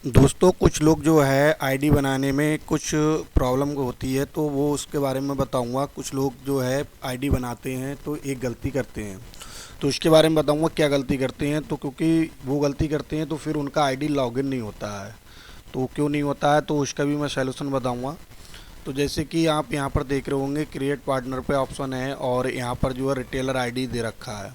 दोस्तों कुछ लोग जो है आईडी बनाने में कुछ प्रॉब्लम होती है, तो वो उसके बारे में बताऊंगा। कुछ लोग जो है आईडी बनाते हैं तो एक गलती करते हैं, तो उसके बारे में बताऊंगा क्या गलती करते हैं। तो क्योंकि वो गलती करते हैं तो फिर उनका आईडी लॉगिन नहीं होता है। तो क्यों नहीं होता है तो उसका भी मैं सलूशन बताऊंगा। तो जैसे कि आप यहाँ पर देख रहे होंगे क्रिएट पार्टनर पे ऑप्शन है और यहाँ पर जो है रिटेलर आईडी दे रखा है।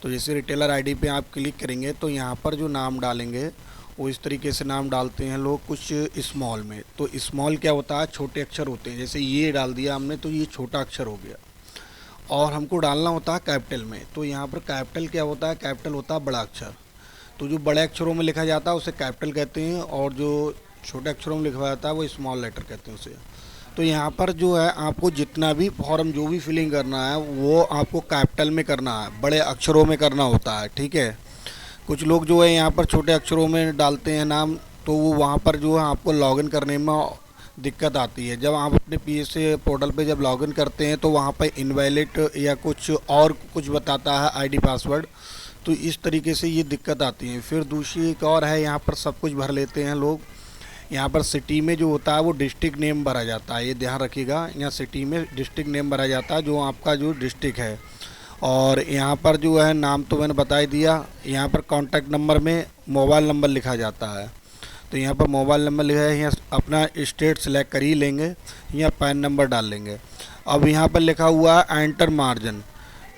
तो जैसे रिटेलर आईडी पे आप क्लिक करेंगे तो यहाँ पर जो नाम डालेंगे वो इस तरीके से नाम डालते हैं लोग कुछ स्मॉल में। तो स्मॉल क्या होता है, छोटे अक्षर होते हैं। जैसे ये डाल दिया हमने तो ये छोटा अक्षर हो गया, और हमको डालना होता है कैपिटल में। तो यहाँ पर कैपिटल क्या होता है, कैपिटल होता है बड़ा अक्षर। तो जो बड़े अक्षरों में लिखा जाता है उसे कैपिटल कहते हैं, और जो छोटे अक्षरों में लिखा जाता है वो स्मॉल लेटर कहते हैं उसे। तो यहाँ पर जो है आपको जितना भी फॉर्म जो भी फिलिंग करना है वो आपको कैपिटल में करना है, बड़े अक्षरों में करना होता है, ठीक है। कुछ लोग जो है यहाँ पर छोटे अक्षरों में डालते हैं नाम, तो वो वहाँ पर जो है आपको लॉगिन करने में दिक्कत आती है। जब आप अपने पीएसए पोर्टल पे जब लॉगिन करते हैं तो वहाँ पर इनवैलिड या कुछ और कुछ बताता है आईडी पासवर्ड, तो इस तरीके से ये दिक्कत आती है। फिर दूसरी एक और है, यहाँ पर सब कुछ भर लेते हैं लोग। यहाँ पर सिटी में जो होता है वो डिस्ट्रिक्ट नेम भरा जाता है, ये ध्यान रखिएगा। यहाँ सिटी में डिस्ट्रिक्ट नेम भरा जाता है जो आपका जो डिस्ट्रिक्ट है। और यहाँ पर जो है नाम तो मैंने बता ही दिया। यहाँ पर कॉन्टैक्ट नंबर में मोबाइल नंबर लिखा जाता है, तो यहाँ पर मोबाइल नंबर लिखा है। यहाँ अपना स्टेट सेलेक्ट कर ही लेंगे, यहाँ पैन नंबर डाल लेंगे। अब यहाँ पर लिखा हुआ है एंटर मार्जिन।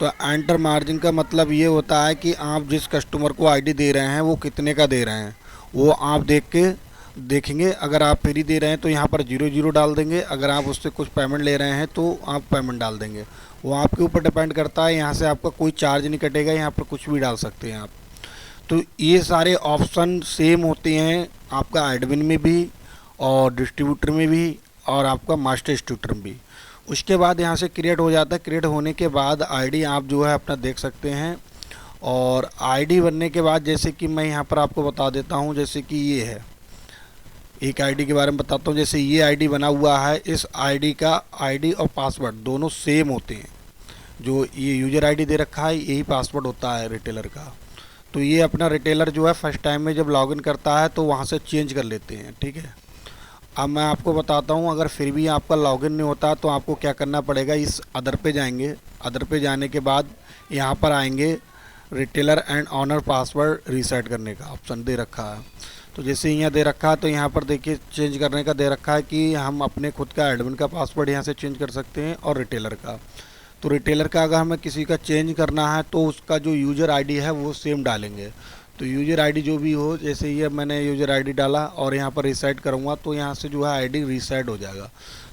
तो एंटर मार्जिन का मतलब ये होता है कि आप जिस कस्टमर को आईडी दे रहे हैं वो कितने का दे रहे हैं, वो आप देखेंगे। अगर आप फ्री दे रहे हैं तो यहाँ पर 00 डाल देंगे, अगर आप उससे कुछ पेमेंट ले रहे हैं तो आप पेमेंट डाल देंगे। वो आपके ऊपर डिपेंड करता है, यहाँ से आपका कोई चार्ज नहीं कटेगा, यहाँ पर कुछ भी डाल सकते हैं आप। तो ये सारे ऑप्शन सेम होते हैं आपका एडमिन में भी और डिस्ट्रीब्यूटर में भी और आपका मास्टर डिस्ट्रीब्यूटर में भी। उसके बाद यहाँ से क्रिएट हो जाता है। क्रिएट होने के बाद आईडी आप जो है अपना देख सकते हैं। और आईडी बनने के बाद जैसे कि मैं यहाँ पर आपको बता देता हूँ, जैसे कि ये है एक आईडी के बारे में बताता हूँ। जैसे ये आईडी बना हुआ है, इस आईडी का आईडी और पासवर्ड दोनों सेम होते हैं। जो ये यूज़र आईडी दे रखा है यही पासवर्ड होता है रिटेलर का। तो ये अपना रिटेलर जो है फर्स्ट टाइम में जब लॉगिन करता है तो वहाँ से चेंज कर लेते हैं, ठीक है। अब मैं आपको बताता हूँ, अगर फिर भी आपका लॉगिन नहीं होता तो आपको क्या करना पड़ेगा। इस अदर पे जाएंगे, अदर पे जाने के बाद यहाँ पर आएंगे, retailer and owner password reset करने का ऑप्शन दे रखा है। तो जैसे यहाँ दे रखा है तो यहाँ पर देखिए चेंज करने का दे रखा है कि हम अपने खुद का एडमिन का पासवर्ड यहाँ से चेंज कर सकते हैं और रिटेलर का। तो रिटेलर का अगर हमें किसी का चेंज करना है तो उसका जो यूज़र आईडी है वो सेम डालेंगे। तो यूज़र आईडी जो भी हो, जैसे ये मैंने यूज़र आईडी डाला और यहाँ पर रीसेट करूँगा तो यहाँ से जो है आईडी रीसेट हो जाएगा।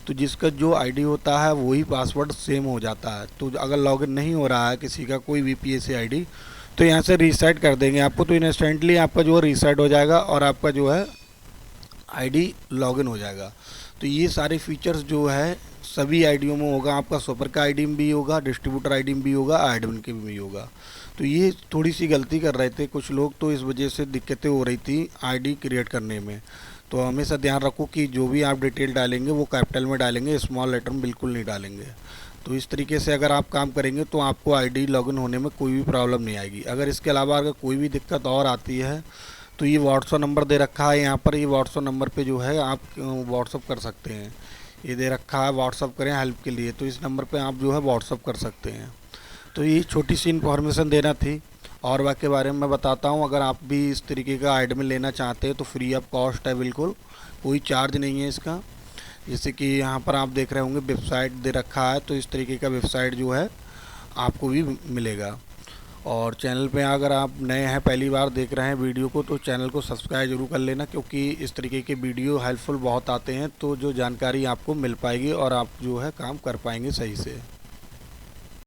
तो जिसका जो आईडी होता है वही पासवर्ड सेम हो जाता है। तो अगर लॉगिन नहीं हो रहा है किसी का कोई भी पीएसए आईडी, तो यहाँ से रीसेट कर देंगे आपको, तो इंस्टेंटली आपका जो है रीसेट हो जाएगा और आपका जो है आईडी लॉगिन हो जाएगा। तो ये सारे फीचर्स जो है सभी आईडियों में होगा। आपका सुपर का आईडी में भी होगा, डिस्ट्रीब्यूटर आईडी में भी होगा, एडमिन के भी होगा। तो ये थोड़ी सी गलती कर रहे थे कुछ लोग, तो इस वजह से दिक्कतें हो रही थी आईडी क्रिएट करने में। तो हमेशा ध्यान रखो कि जो भी आप डिटेल डालेंगे वो कैपिटल में डालेंगे, स्मॉल लेटर में बिल्कुल नहीं डालेंगे। तो इस तरीके से अगर आप काम करेंगे तो आपको आईडी लॉगिन होने में कोई भी प्रॉब्लम नहीं आएगी। अगर इसके अलावा अगर कोई भी दिक्कत और आती है तो ये व्हाट्सअप नंबर दे रखा है यहाँ पर। ये व्हाट्सअप नंबर पे जो है आप व्हाट्सअप कर सकते हैं। ये दे रखा है व्हाट्सअप करें हेल्प के लिए, तो इस नंबर पे आप जो है व्हाट्सअप कर सकते हैं। तो ये छोटी सी इन्फॉर्मेशन देना थी। और बाकी बारे में मैं बताता हूँ, अगर आप भी इस तरीके का एडमिन लेना चाहते हैं तो फ्री ऑफ कॉस्ट है, बिल्कुल कोई चार्ज नहीं है इसका। जैसे कि यहाँ पर आप देख रहे होंगे वेबसाइट दे रखा है, तो इस तरीके का वेबसाइट जो है आपको भी मिलेगा। और चैनल पे अगर आप नए हैं, पहली बार देख रहे हैं वीडियो को, तो चैनल को सब्सक्राइब जरूर कर लेना, क्योंकि इस तरीके के वीडियो हेल्पफुल बहुत आते हैं। तो जो जानकारी आपको मिल पाएगी और आप जो है काम कर पाएंगे सही से।